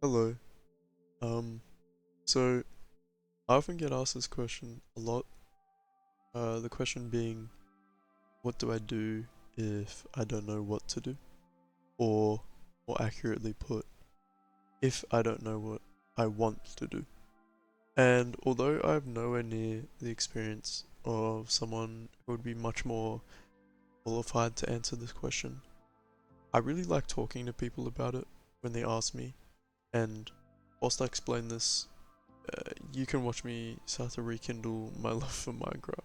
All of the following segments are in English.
Hello. Um, so I often get asked this question a lot. The question being, what do I do if I don't know what to do? Or, more accurately put, if I don't know what I want to do. And although I have nowhere near the experience of someone who would be much more qualified to answer this question, I really like talking to people about it when they ask me. And whilst I explain this, you can watch me start to rekindle my love for Minecraft.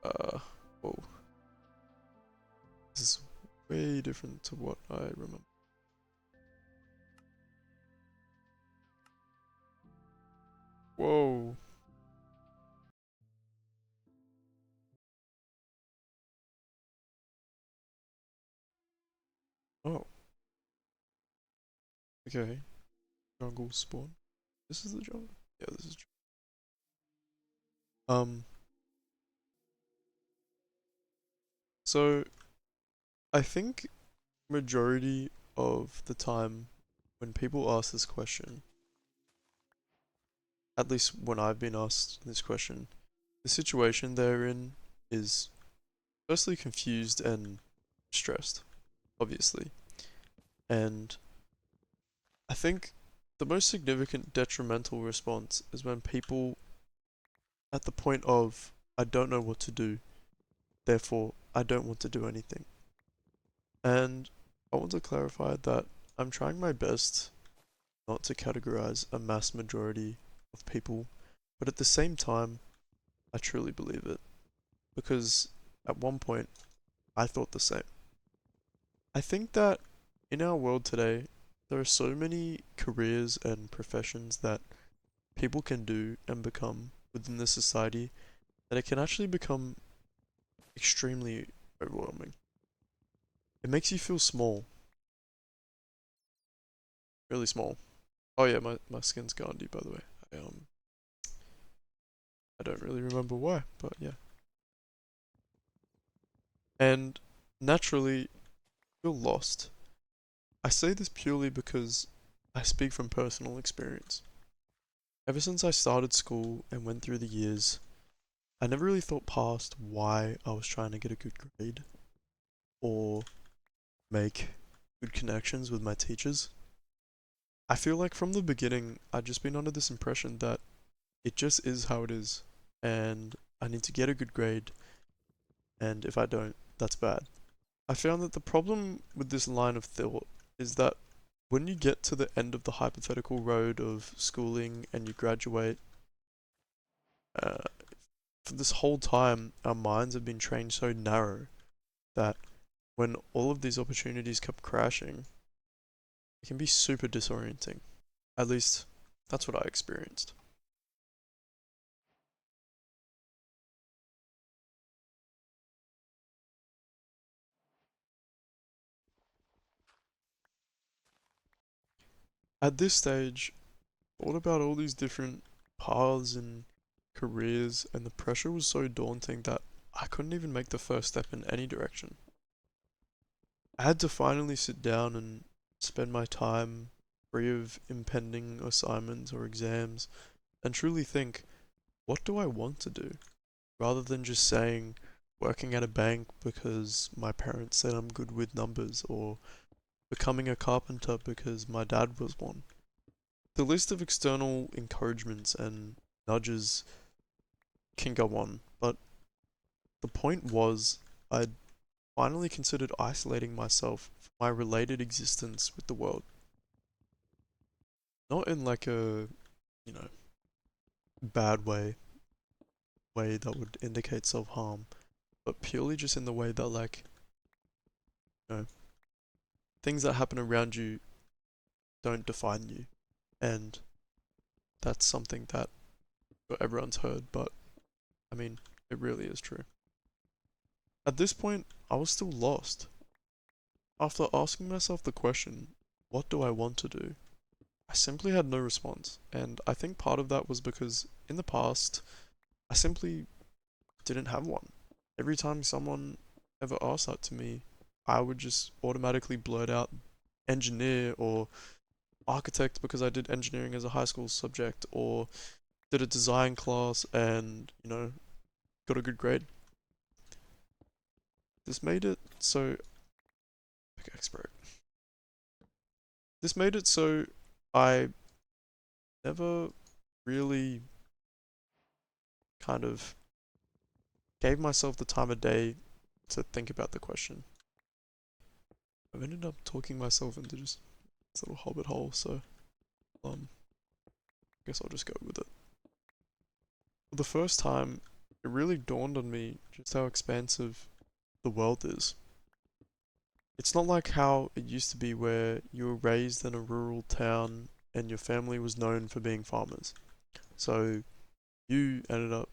Uh, Whoa, this is way different to what I remember. Whoa. Oh, okay. Jungle spawn. This is the jungle? Yeah, this is. Um, so I think majority of the time when people ask this question, at least when I've been asked this question, the situation they're in is firstly confused and stressed, obviously. And I think the most significant detrimental response is when people, at the point of, I don't know what to do, therefore, I don't want to do anything. And I want to clarify that I'm trying my best not to categorize a mass majority of people, but at the same time, I truly believe it. Because at one point, I thought the same. I think that in our world today, there are so many careers and professions that people can do and become within the society that it can actually become extremely overwhelming. It makes you feel small, really small. Oh yeah, my skin's Gandhi, by the way. I don't really remember why, but yeah. And naturally, feel lost. I say this purely because I speak from personal experience. Ever since I started school and went through the years, I never really thought past why I was trying to get a good grade or make good connections with my teachers. I feel like from the beginning, I'd just been under this impression that it just is how it is, and I need to get a good grade, and if I don't, that's bad. I found that the problem with this line of thought is that when you get to the end of the hypothetical road of schooling and you graduate, uh, for this whole time, our minds have been trained so narrow that when all of these opportunities kept crashing, it can be super disorienting. At least, that's what I experienced. At this stage, thought about all these different paths and careers, and the pressure was so daunting that I couldn't even make the first step in any direction. I had to finally sit down and spend my time free of impending assignments or exams and truly think, what do I want to do? Rather than just saying, working at a bank because my parents said I'm good with numbers or becoming a carpenter because my dad was one. The list of external encouragements and nudges can go on, but the point was I'd finally considered isolating myself from my related existence with the world. Not in like a, you know, bad way that would indicate self-harm, but purely just in the way that like, you know, things that happen around you don't define you. And that's something that everyone's heard, but I mean, it really is true. At this point, I was still lost. After asking myself the question, what do I want to do? I simply had no response. And I think part of that was because in the past, I simply didn't have one. Every time someone ever asked that to me, I would just automatically blurt out engineer or architect because I did engineering as a high school subject, or did a design class and, got a good grade. This made it so expert. This made it so I never really kind of gave myself the time of day to think about the question. I've ended up talking myself into just this little hobbit hole, so I guess I'll just go with it. For the first time, it really dawned on me just how expansive the world is. It's not like how it used to be where you were raised in a rural town and your family was known for being farmers. So you ended up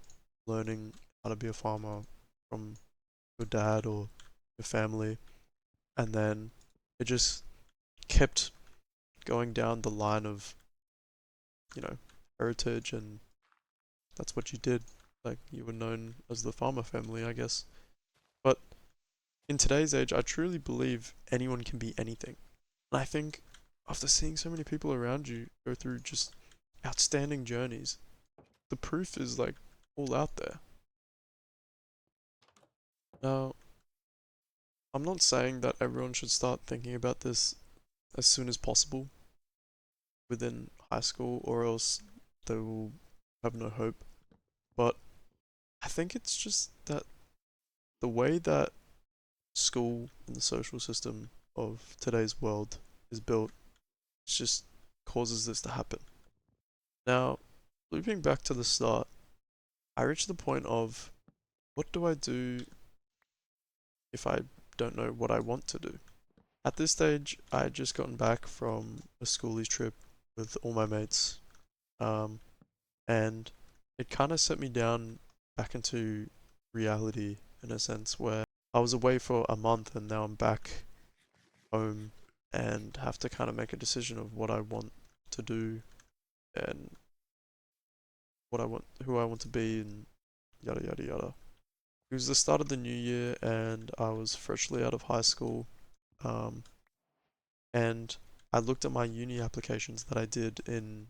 learning how to be a farmer from your dad or your family, and then it just kept going down the line of, heritage, and that's what you did. Like, you were known as the farmer family, I guess. But in today's age, I truly believe anyone can be anything. And I think after seeing so many people around you go through just outstanding journeys, the proof is like all out there. Now, I'm not saying that everyone should start thinking about this as soon as possible within high school, or else they will have no hope. But I think it's just that the way that school and the social system of today's world is built, it just causes this to happen. Now, looping back to the start, I reached the point of what do I do if I don't know what I want to do? At this stage, I had just gotten back from a schoolies trip with all my mates, um, and it kind of set me down back into reality in a sense where I was away for a month and now I'm back home and have to kind of make a decision of what I want to do and who I want to be, and yada yada yada. It was the start of the new year and I was freshly out of high school, um, and I looked at my uni applications that I did in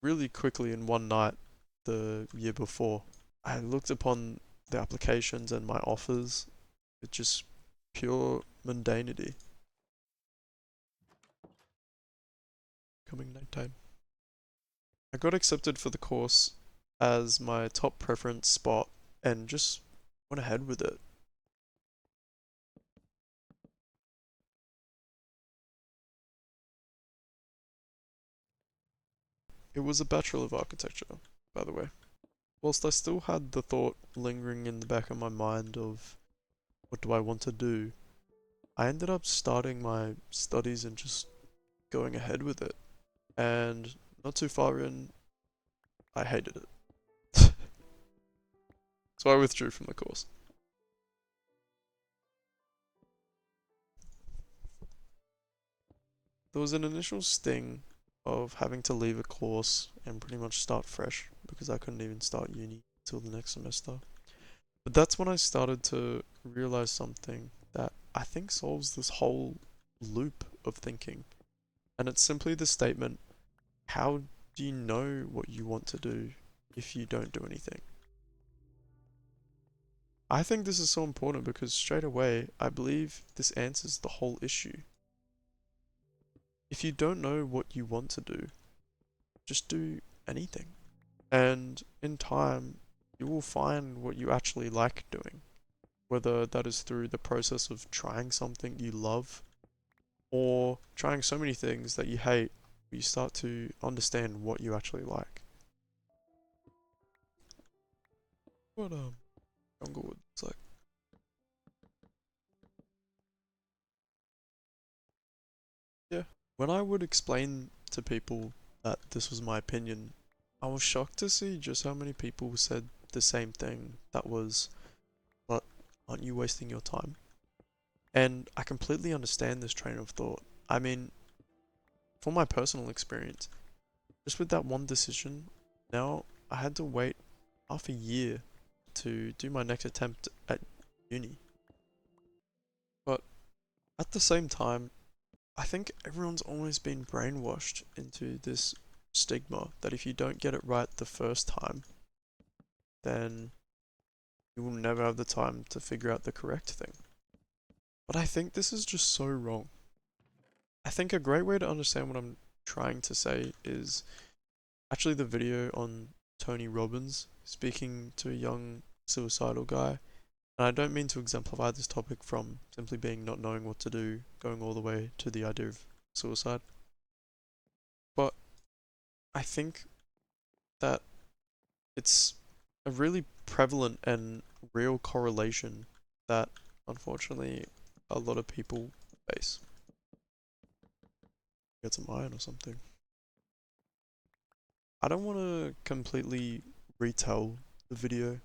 really quickly in one night the year before. I looked upon the applications and my offers with just pure mundanity. Coming nighttime. I got accepted for the course as my top preference spot and just went ahead with it. It was a Bachelor of Architecture, by the way. Whilst I still had the thought lingering in the back of my mind of what do I want to do, I ended up starting my studies and just going ahead with it. And not too far in, I hated it. So I withdrew from the course. There was an initial sting of having to leave a course and pretty much start fresh because I couldn't even start uni till the next semester. But that's when I started to realize something that I think solves this whole loop of thinking. And it's simply the statement, how do you know what you want to do if you don't do anything? I think this is so important because straight away, I believe this answers the whole issue. If you don't know what you want to do, just do anything. And in time, you will find what you actually like doing. Whether that is through the process of trying something you love or trying so many things that you hate, you start to understand what you actually like. What Junglewood looks like. Yeah. When I would explain to people that this was my opinion, I was shocked to see just how many people said the same thing. That was, but aren't you wasting your time? And I completely understand this train of thought. I mean, for my personal experience, just with that one decision, now I had to wait half a year to do my next attempt at uni. But at the same time, I think everyone's always been brainwashed into this stigma that if you don't get it right the first time, then you will never have the time to figure out the correct thing. But I think this is just so wrong. I think a great way to understand what I'm trying to say is actually the video on Tony Robbins speaking to a young suicidal guy. And I don't mean to exemplify this topic from simply being not knowing what to do, going all the way to the idea of suicide. But I think that it's a really prevalent and real correlation that unfortunately a lot of people face. Get some iron or something. I don't want to completely retell the video.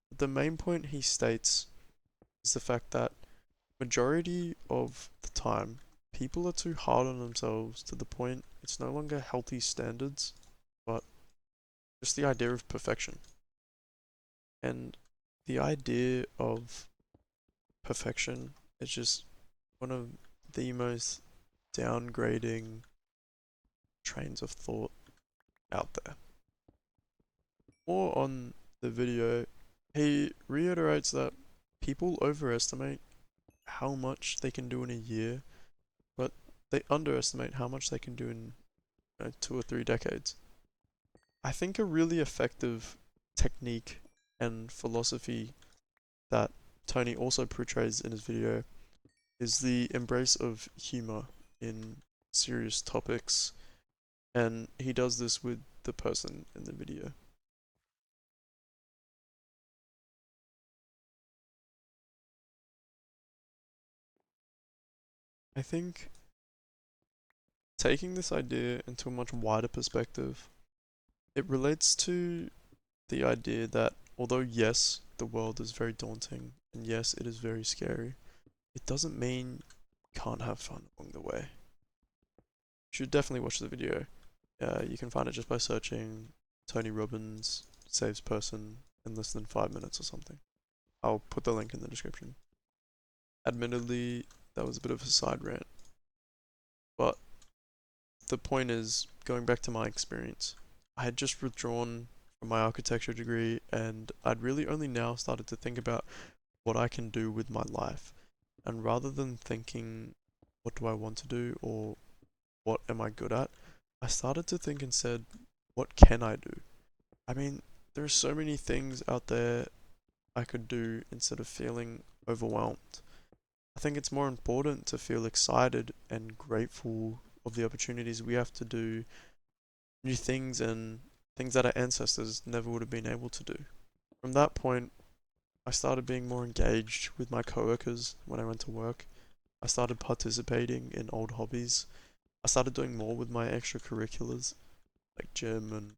But the main point he states is the fact that majority of the time, people are too hard on themselves to the point it's no longer healthy standards, but just the idea of perfection. And the idea of perfection is just one of the most downgrading trains of thought out there. More on the video, he reiterates that people overestimate how much they can do in a year, but they underestimate how much they can do in 2 or 3 decades. I think a really effective technique and philosophy that Tony also portrays in his video is the embrace of humor in serious topics, and he does this with the person in the video. I think taking this idea into a much wider perspective, it relates to the idea that although yes, the world is very daunting and yes, it is very scary, it doesn't mean you can't have fun along the way. You should definitely watch the video. You can find it just by searching Tony Robbins saves person in less than 5 minutes or something. I'll put the link in the description. Admittedly, that was a bit of a side rant, but the point is, going back to my experience, I had just withdrawn from my architecture degree and I'd really only now started to think about what I can do with my life. And rather than thinking, what do I want to do or what am I good at, I started to think and said, what can I do? I mean, there are so many things out there I could do instead of feeling overwhelmed. I think it's more important to feel excited and grateful of the opportunities we have to do new things and things that our ancestors never would have been able to do. From that point, I started being more engaged with my coworkers when I went to work. I started participating in old hobbies. I started doing more with my extracurriculars, like gym and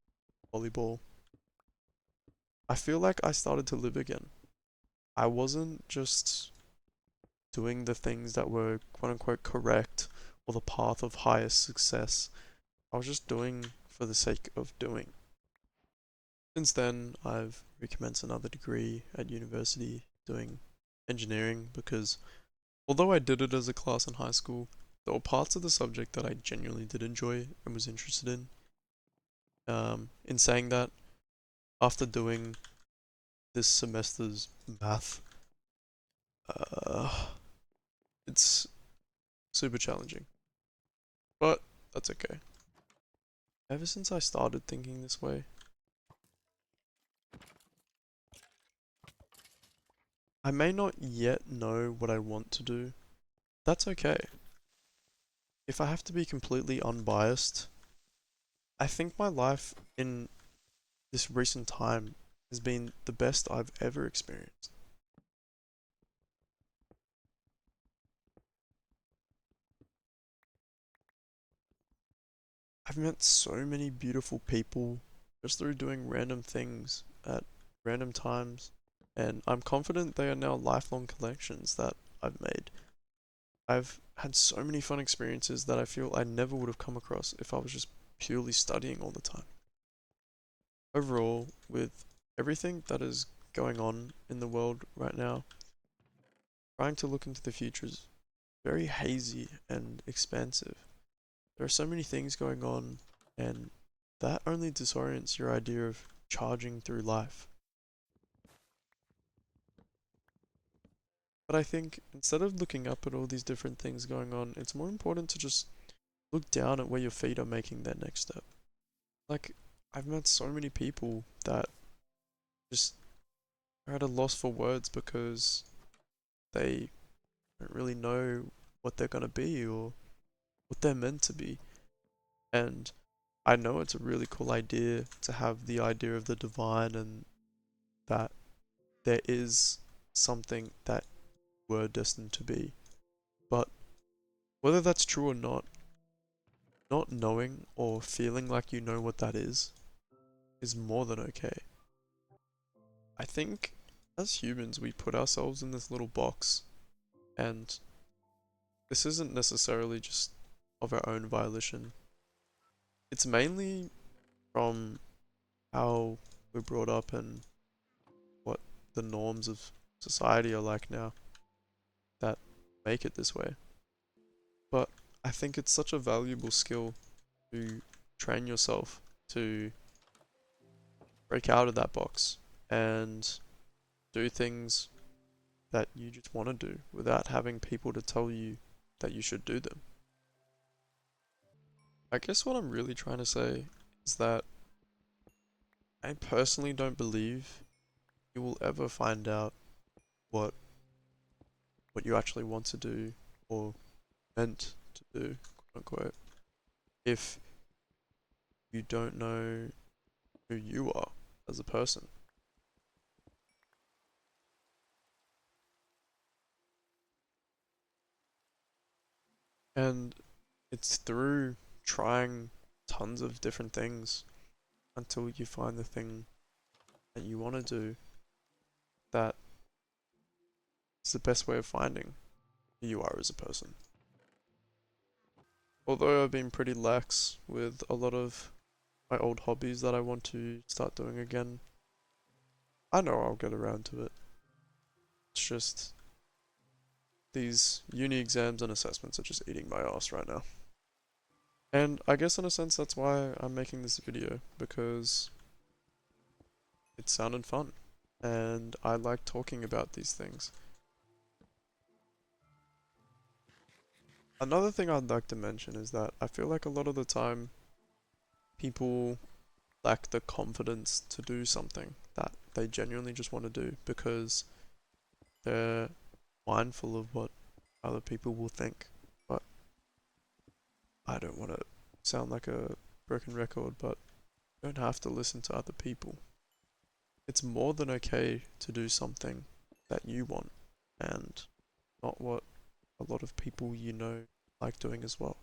volleyball. I feel like I started to live again. I wasn't just doing the things that were quote unquote correct or the path of highest success. I was just doing for the sake of doing. Since then, I've recommenced another degree at university doing engineering because although I did it as a class in high school, there were parts of the subject that I genuinely did enjoy and was interested in. In saying that, after doing this semester's math, uh, it's super challenging, but that's okay. Ever since I started thinking this way, I may not yet know what I want to do. That's okay. If I have to be completely unbiased, I think my life in this recent time has been the best I've ever experienced. I've met so many beautiful people just through doing random things at random times, and I'm confident they are now lifelong connections that I've made. I've had so many fun experiences that I feel I never would have come across if I was just purely studying all the time. Overall, with everything that is going on in the world right now, trying to look into the future is very hazy and expansive. There are so many things going on, and that only disorients your idea of charging through life. But I think instead of looking up at all these different things going on, it's more important to just look down at where your feet are making their next step. Like, I've met so many people that just are at a loss for words because they don't really know what they're gonna be or what they're meant to be. And I know it's a really cool idea to have the idea of the divine and that there is something that we're destined to be. But whether that's true or not knowing or feeling like you know what that is more than okay. I think as humans, we put ourselves in this little box, and this isn't necessarily just of our own volition. It's mainly from how we're brought up and what the norms of society are like now that make it this way. But I think it's such a valuable skill to train yourself to break out of that box and do things that you just want to do without having people to tell you that you should do them. I guess what I'm really trying to say is that I personally don't believe you will ever find out what what you actually want to do or meant to do, quote unquote, if you don't know who you are as a person. And it's through trying tons of different things until you find the thing that you want to do that is the best way of finding who you are as a person. Although I've been pretty lax with a lot of my old hobbies that I want to start doing again, I know I'll get around to it. It's just these uni exams and assessments are just eating my ass right now. And I guess in a sense that's why I'm making this video, because it sounded fun. And I like talking about these things. Another thing I'd like to mention is that I feel like a lot of the time people lack the confidence to do something that they genuinely just want to do because they're mindful of what other people will think. But I don't want to sound like a broken record, but you don't have to listen to other people. It's more than okay to do something that you want and not what a lot of people you know like doing as well.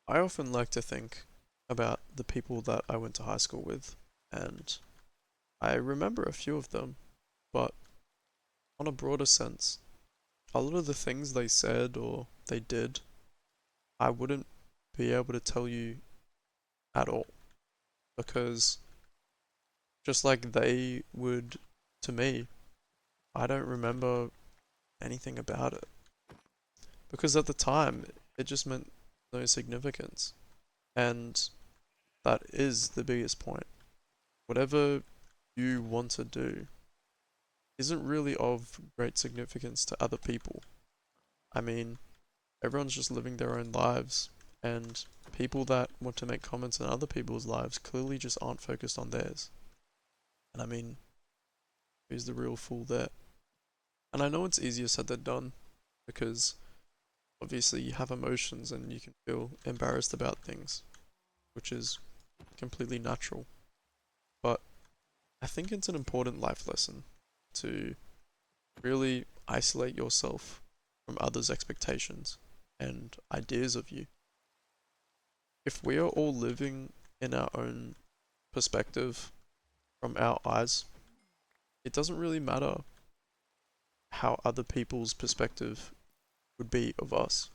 I often like to think about the people that I went to high school with, and I remember a few of them, but on a broader sense, a lot of the things they said or they did, I wouldn't be able to tell you at all because just like they would to me, I don't remember anything about it because at the time it just meant no significance. And that is the biggest point. Whatever you want to do isn't really of great significance to other people. I mean, everyone's just living their own lives, and people that want to make comments on other people's lives clearly just aren't focused on theirs. And I mean, who's the real fool there? And I know it's easier said than done, because obviously you have emotions and you can feel embarrassed about things, which is completely natural. But I think it's an important life lesson to really isolate yourself from others' expectations and ideas of you. If we are all living in our own perspective from our eyes, it doesn't really matter how other people's perspective would be of us.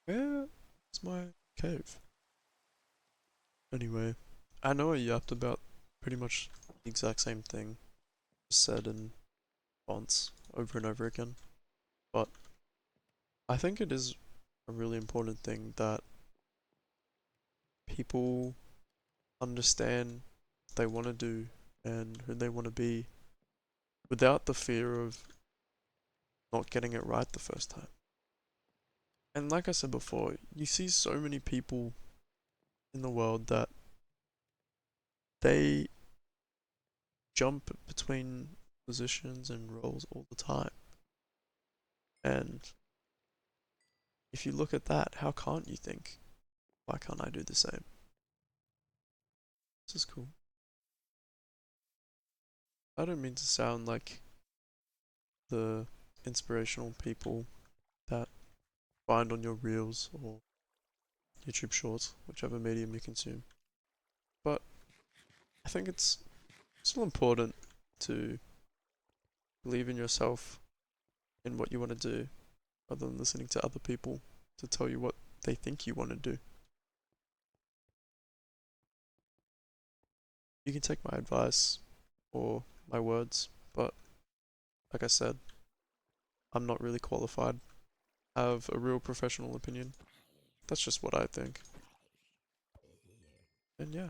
Where is my cave? Anyway, I know I yapped about pretty much the exact same thing, said in fonts over and over again. But I think it is a really important thing that people understand what they want to do and who they want to be without the fear of not getting it right the first time. And like I said before, you see so many people in the world that they jump between positions and roles all the time. And if you look at that, how can't you think, why can't I do the same? This is cool. I don't mean to sound like the inspirational people that find on your reels or YouTube shorts, whichever medium you consume. But I think it's still important to believe in yourself, in what you want to do, rather than listening to other people to tell you what they think you want to do. You can take my advice or my words, but like I said, I'm not really qualified. I have a real professional opinion. That's just what I think. And yeah.